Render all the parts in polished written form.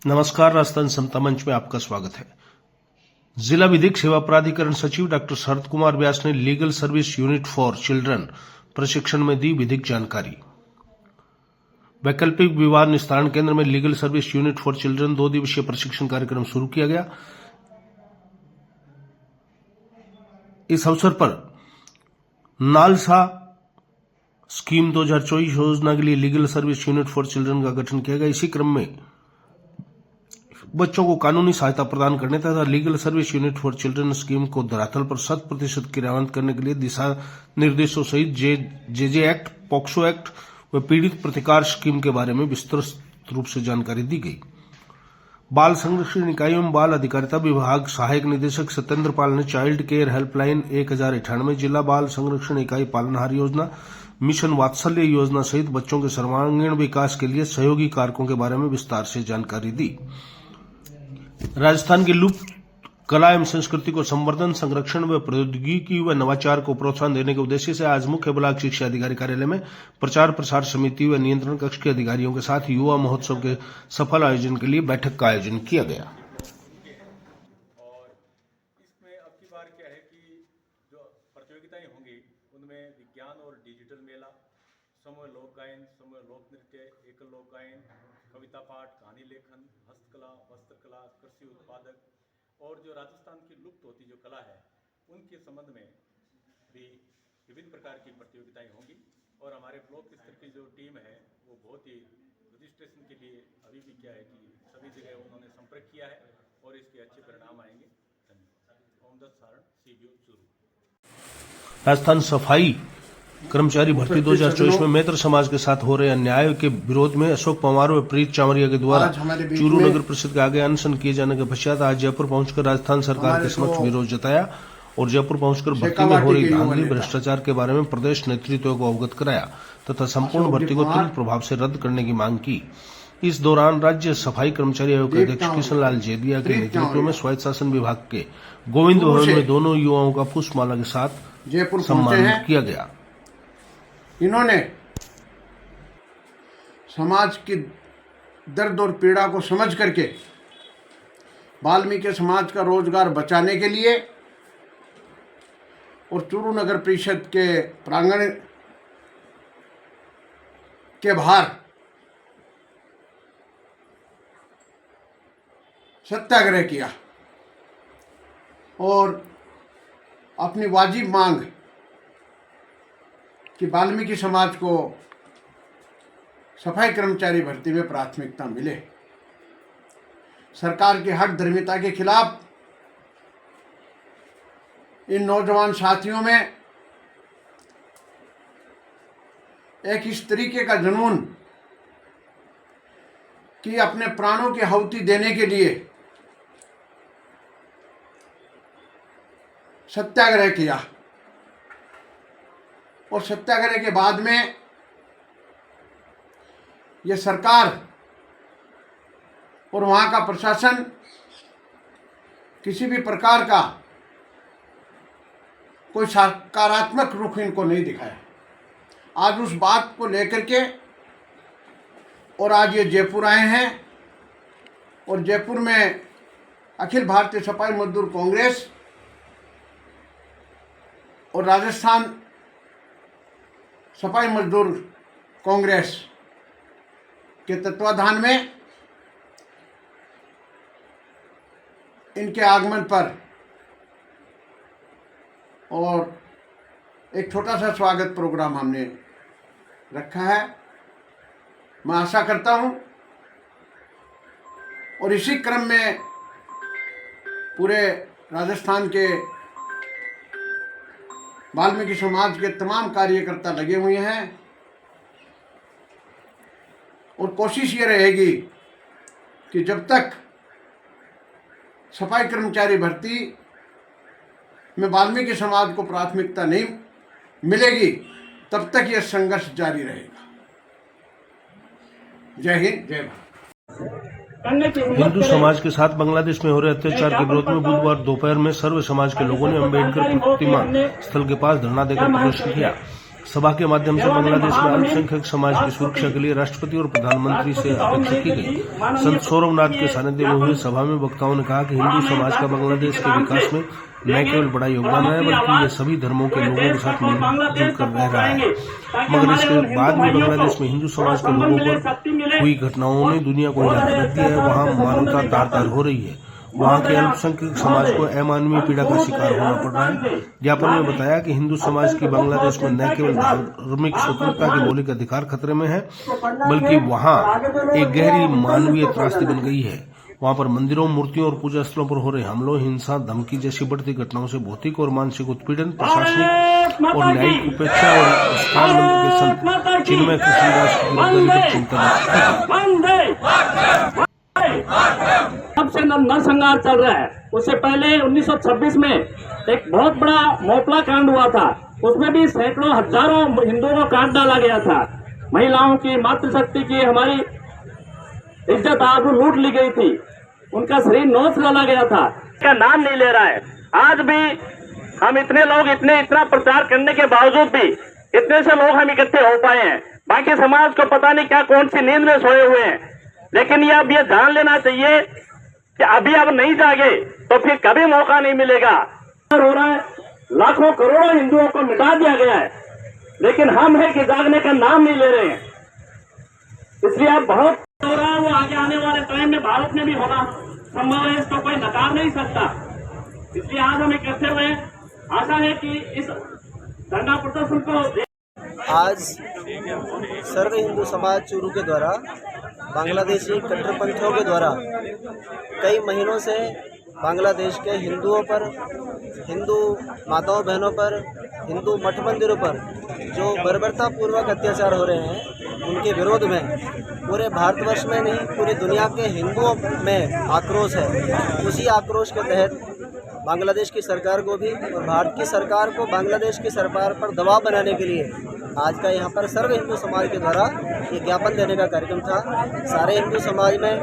नमस्कार, राजस्थान समता मंच में आपका स्वागत है। जिला विधिक सेवा प्राधिकरण सचिव डॉक्टर शरद कुमार व्यास ने legal service unit for children प्रशिक्षण में दी विधिक जानकारी। वैकल्पिक विवाद निस्तारण केंद्र में legal service unit for children 2 दिवसीय प्रशिक्षण कार्यक्रम शुरू किया गया। इस अवसर पर नालसा स्कीम 2024 योजना के लिए legal service unit for children का गठन किया गया। इसी क्रम में बच्चों को कानूनी सहायता प्रदान करने तथा legal service unit for children scheme को धरातल पर 100% क्रियान्वित करने के लिए दिशा निर्देशों सहित जे एक्ट, पॉक्सो एक्ट व पीड़ित प्रतिकार स्कीम के बारे में विस्तृत रूप से जानकारी दी गई। बाल संरक्षण इकाई एवं बाल अधिकारिता विभाग सहायक निदेशक सत्येंद्र पाल ने चाइल्ड केयर हेल्पलाइन 1098, जिला बाल संरक्षण इकाई पालनहार योजना, मिशन वात्सल्य योजना सहित बच्चों के सर्वांगीण विकास के लिए सहयोगी कारकों के बारे में विस्तार से जानकारी दी। राजस्थान की लुप्त कला एवं संस्कृति को संवर्धन, संरक्षण व प्रौद्योगिकी व नवाचार को प्रोत्साहन देने के उद्देश्य से आज मुख्य ब्लॉक शिक्षा अधिकारी कार्यालय में प्रचार प्रसार समिति व नियंत्रण कक्ष के अधिकारियों के साथ युवा महोत्सव के सफल आयोजन के लिए बैठक का आयोजन किया गया। और इसमें अब की बार क्या है कि जो प्रतियोगिताएं होंगी उनमें विज्ञान और डिजिटल मेला, समूह लोक गायन, समूह लोक नृत्य, एकल लोक गायन, कविता पाठ, कहानी लेखन, हस्तकला, वस्त्रकला, कृषि उत्पादक और जो राजस्थान की लुप्त होती जो कला है उनके संबंध में भी विभिन्न प्रकार की प्रतियोगिताएं होंगी। और हमारे ब्लॉक स्तर की जो टीम है वो बहुत ही रजिस्ट्रेशन के लिए अभी भी क्या है कि सभी जगह उन्होंने संपर्क किया है और इसके अच्छे परिणाम आएंगे। धन्यवाद। ओम दत्त सारण, सीबीओ चूरू। राजस्थान सफाई कर्मचारी भर्ती 2024 में मैत्र समाज के साथ हो रहे अन्याय के विरोध में अशोक पवार व प्रीत चामरिया के द्वारा चूरू नगर परिषद के आगे अनशन किए जाने के पश्चात आज जयपुर पहुंचकर राजस्थान सरकार के समक्ष विरोध जताया और जयपुर पहुंचकर भर्ती में हो रही धांधली, भ्रष्टाचार के बारे में प्रदेश नेतृत्व को अवगत कराया तथा संपूर्ण भर्ती को तुरंत प्रभाव से रद्द करने की मांग की। इस दौरान राज्य सफाई कर्मचारी आयोग के अध्यक्ष किशन लाल जेदिया के नेतृत्व में स्वायत्त शासन विभाग के गोविंद भवन में दोनों युवाओं का पुष्पमाला के साथ सम्मान किया गया। इन्होंने समाज की दर्द और पीड़ा को समझ करके वाल्मीकि समाज का रोजगार बचाने के लिए और चूरू नगर परिषद के प्रांगण के बाहर सत्याग्रह किया और अपनी वाजिब मांग कि वाल्मीकि समाज को सफाई कर्मचारी भर्ती में प्राथमिकता मिले। सरकार की हठ धर्मिता के खिलाफ इन नौजवान साथियों में एक इस तरीके का जुनून कि अपने प्राणों की आहुति देने के लिए सत्याग्रह किया और सत्याग्रह के बाद में यह सरकार और वहाँ का प्रशासन किसी भी प्रकार का कोई सकारात्मक रुख इनको नहीं दिखाया। आज उस बात को लेकर के और आज ये जयपुर आए हैं और जयपुर में अखिल भारतीय सफाई मजदूर कांग्रेस और राजस्थान सफाई मजदूर कांग्रेस के तत्वाधान में इनके आगमन पर और एक छोटा सा स्वागत प्रोग्राम हमने रखा है। मैं आशा करता हूं और इसी क्रम में पूरे राजस्थान के वाल्मीकि समाज के तमाम कार्यकर्ता लगे हुए हैं और कोशिश ये रहेगी कि जब तक सफाई कर्मचारी भर्ती में वाल्मीकि समाज को प्राथमिकता नहीं मिलेगी तब तक यह संघर्ष जारी रहेगा। जय हिंद, जय भारत। हिंदू समाज के साथ बांग्लादेश में हो रहे अत्याचार के विरोध में बुधवार दोपहर में सर्व समाज के लोगों ने अम्बेडकर प्रतिमा स्थल के पास धरना देकर प्रदर्शन किया। सभा के माध्यम से बांग्लादेश में अल्पसंख्यक समाज की सुरक्षा के लिए राष्ट्रपति और प्रधानमंत्री से अपेक्षा की गई। संत सौरभनाथ के सानिध्य में हुई सभा में वक्ताओं ने कहा कि हिंदू समाज का बांग्लादेश के विकास में न केवल बड़ा योगदान है, बल्कि ये सभी धर्मों के लोगों के साथ मिलजुल कर रह रहा है। मगर इसके बाद भी बांग्लादेश में हिंदू समाज के लोगों पर हुई घटनाओं ने दुनिया को हिला कर रख दिया है। वहाँ मानवता तार-तार हो रही है। वहाँ के अल्पसंख्यक समाज को अमानवीय पीड़ा का शिकार होना पड़ रहा है। ज्ञापन में बताया कि हिंदू समाज की बांग्लादेश में न केवल धार्मिक स्वतंत्रता के मौलिक अधिकार खतरे में है, बल्कि वहाँ एक गहरी मानवीय त्रासदी बन गई है। वहाँ पर मंदिरों, मूर्तियों और पूजा स्थलों पर हो रहे हमलों, हिंसा, धमकी जैसी बढ़ती घटनाओं से भौतिक और मानसिक उत्पीड़न, प्रशासनिक और न्यायिक उपेक्षा और स्थान मंदिर के संत चिन्मय कृष्णदास की गिरफ्तारी पर चिंता। सबसे नरसंहार चल रहा है। उससे पहले 1926 में एक बहुत बड़ा मोपला कांड हुआ था। उसमें भी सैकड़ों हजारों हिंदुओं को काट डाला गया था। महिलाओं की, मातृशक्ति की, हमारी इज्जत आबरू लूट ली गई थी। उनका शरीर नोच डाला गया था। इसका नाम नहीं ले रहा है। आज भी हम इतने लोग इतना प्रचार करने के बावजूद भी इतने से लोग हम इकट्ठे हो पाए हैं। बाकी समाज को पता नहीं क्या कौन सी नींद में सोए हुए हैं। लेकिन ये अब ये जान लेना चाहिए कि अभी अब नहीं जागे तो फिर कभी मौका नहीं मिलेगा। हो रहा है, लाखों करोड़ों हिंदुओं को मिटा दिया गया है, लेकिन हम है कि जागने का नाम नहीं ले रहे हैं। इसलिए अब बहुत हो रहा है। वो आगे आने वाले टाइम में भारत में भी होना संभव है, इसको कोई नकार नहीं सकता। इसलिए आज हम इकट्ठे हुए, आशा है कि इस धरना प्रदर्शन को आज सर्व हिंदू समाज चूरू के द्वारा बांग्लादेशी कट्टरपंथियों के द्वारा कई महीनों से बांग्लादेश के हिंदुओं पर, हिंदू माताओं बहनों पर, हिंदू मठ मंदिरों पर जो बर्बरतापूर्वक अत्याचार हो रहे हैं, उनके विरोध में पूरे भारतवर्ष में नहीं, पूरी दुनिया के हिंदुओं में आक्रोश है। उसी आक्रोश के तहत बांग्लादेश की सरकार को भी और भारत की सरकार को बांग्लादेश की सरकार पर दबाव बनाने के लिए आज का यहाँ पर सर्व हिंदू समाज के द्वारा ये ज्ञापन देने का कार्यक्रम था। सारे हिंदू समाज में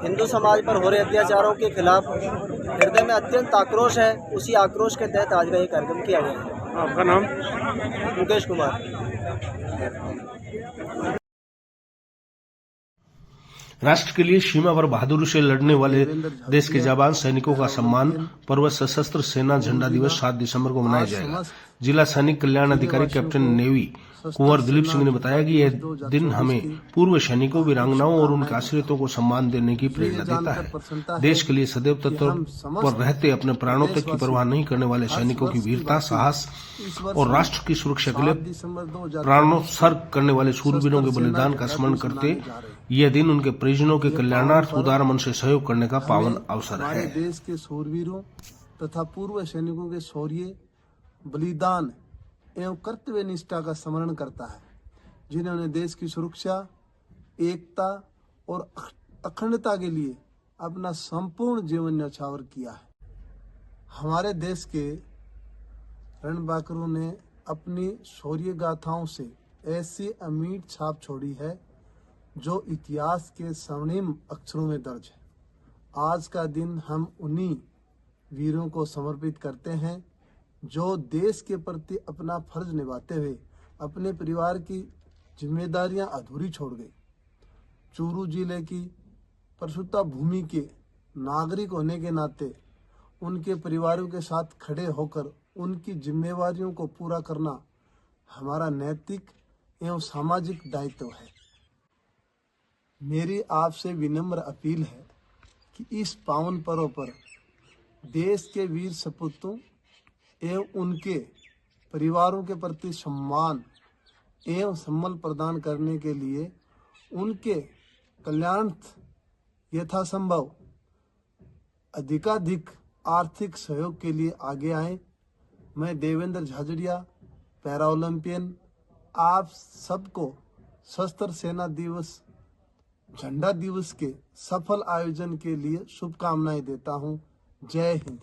हिंदू समाज पर हो रहे अत्याचारों के खिलाफ हृदय में अत्यंत आक्रोश है। उसी आक्रोश के तहत आज का ये कार्यक्रम किया गया है। आपका नाम? मुकेश कुमार। राष्ट्र के लिए सीमा पर बहादुरी से लड़ने वाले देश के जाबाज सैनिकों का सम्मान पर्व सशस्त्र सेना झंडा दिवस 7 दिसंबर को मनाया जाएगा। जिला सैनिक कल्याण अधिकारी कैप्टन नेवी कुंवर दिलीप सिंह ने बताया कि यह दिन हमें पूर्व सैनिकों, वीरांगनाओं और उनके आश्रितों को सम्मान देने की प्रेरणा देता है। देश के लिए सदैव तत्पर पर रहते, अपने प्राणों तक की परवाह नहीं करने वाले सैनिकों की वीरता, साहस और राष्ट्र की सुरक्षा के लिए प्राणोत्सर्ग करने वाले शूरवीरों के बलिदान का स्मरण करते यह दिन उनके परिजनों के कल्याणार्थ उदार मन से सहयोग करने का पावन अवसर है। देश के शूरवीरों तथा पूर्व सैनिकों के शौर्य, बलिदान एवं कर्तव्य निष्ठा का स्मरण करता है, जिन्होंने देश की सुरक्षा, एकता और अखंडता के लिए अपना संपूर्ण जीवन न्यौछावर किया है। हमारे देश के रणबांकुरों ने अपनी शौर्य गाथाओं से ऐसी अमिट छाप छोड़ी है जो इतिहास के स्वर्णिम अक्षरों में दर्ज है। आज का दिन हम उन्हीं वीरों को समर्पित करते हैं जो देश के प्रति अपना फर्ज निभाते हुए अपने परिवार की जिम्मेदारियां अधूरी छोड़ गए। चूरू जिले की प्रसूता भूमि के नागरिक होने के नाते उनके परिवारों के साथ खड़े होकर उनकी जिम्मेवारियों को पूरा करना हमारा नैतिक एवं सामाजिक दायित्व है। मेरी आपसे विनम्र अपील है कि इस पावन पर्व पर देश के वीर सपूतों एवं उनके परिवारों के प्रति सम्मान एवं सम्मान प्रदान करने के लिए उनके कल्याणार्थ यथासंभव अधिकाधिक आर्थिक सहयोग के लिए आगे आए। मैं देवेंद्र झाझड़िया, पैरा ओलंपियन, आप सबको सशस्त्र सेना दिवस, झंडा दिवस के सफल आयोजन के लिए शुभकामनाएं देता हूं। जय हिंद।